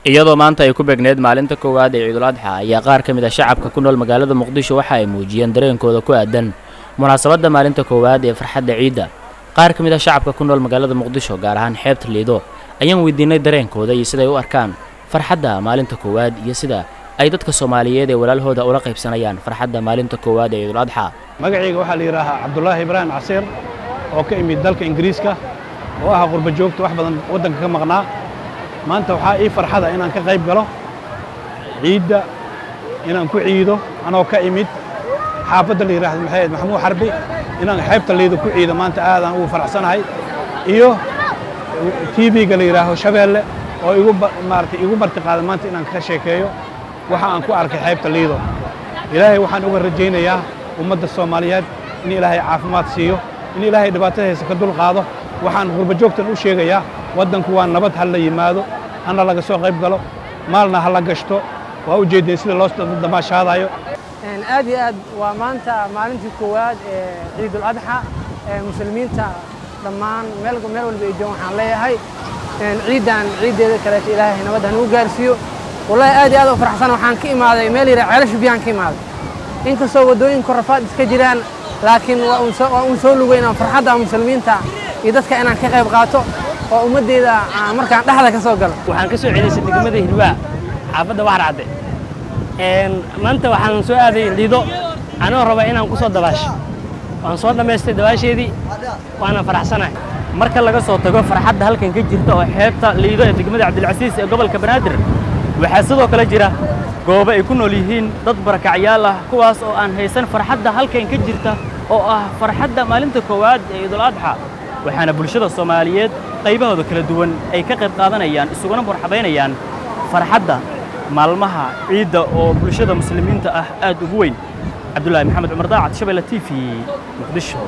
iyadoo maanta ay ku beegneed maalinta koowaad ee Ciidul Adxa ayaa qaar ka mid ah shacabka ku nool magaalada Muqdisho waxa ay muujiyeen dareenkooda ku aadan munaasabadda maalinta koowaad ee farxadda ciida. qaar ka mid ah shacabka ku nool magaalada Muqdisho gaar ahaan xeebta Lido ayaan weydiinay dareenkooda iyo sida ay u arkaan farxadda maalinta koowaad iyo sida ay dadka Soomaaliyeed ee walaalahooda ula qaybsanayaan farxadda maalinta koowaad ee Ciidul Adxa. magacayga waxa la yiraahdaa Cabdullaahi Ibrahim Casiir oo ka imid dalka Ingiriiska oo ah qurba joogta wax badan wadanka ka maqnaa. maanta waxaa ii farxada inaan ka qayb galo ciida inaan ku ciido anoo ka imid xaafadda la yiraahdo Maxamuud Xarbi inaan xeebta Lido ku ciido maanta aad aan ugu faraxsanahay iyo TV-ga la yiraahdo Shabeelle oo igu martiqaaday maanta inaan ka sheekeeyo waxa aan ku arkay xeebta Lido. ilaahay waxaan uga rajaynayaa ummadda Soomaaliyeed in ilaahay caafimaad siiyo in ilaahay dhibaatadiisa ka dul qaado. waxaan qurba joogtan u sheegayaa wadanku waa nabad hal la yimaado hana laga soo qayb galo maalna hal la gashto waa u jeedin sida loo damaashaadayo. aad iyo aad waa maanta maalintii koowaad ee Ciidul Adxa ee muslimiinta dhammaan meel walba ay joogaan waxaan leeyahay ciideeda kale ilaahay nabad ha u gaarsiiyo. wallahi aad iyo aad u faraxsan waxaan ka imaaday meel yar ceelashu biyaan ka imaaday inkastoo wadooyinka rafaad iska jiraan laakiin waa un soo lugeynaa farxadda muslimiinta iyo dadka inaan ka qayb qaato oo ummadeeda markaan dhaxda ka soo galo. waxaan ka soo celisay degmada Hirbaa xaafadda Waxar Cadde maanta waxaan soo aaday Lido anoo raba inaan ku soo dabaasho waan soo dhameystay dabaasheedii waana faraxsanahay. marka laga soo tago farxadda halkan ka jirta oo xeebta Lido ee degmada Cabdilcasiis ee gobolka Banaadir waxaa sidoo kale jira goobo ay ku nool yihiin dad barakacyaal ah kuwaas oo aan haysan farxadda halkan ka jirta oo ah farxadda maalinta koowaad ee Ciidul Adxa. waxaana bulshada Soomaaliyeed qaybahooda kala duwan ay ka qayb qaadanayaan isuguna marxabeynayaan farxadda maalmaha ciida oo bulshada muslimiinta ah aad ugu weyn. Cabdullaahi Maxamed Cumar Daacad, Shabeelle TV, Muqdisho.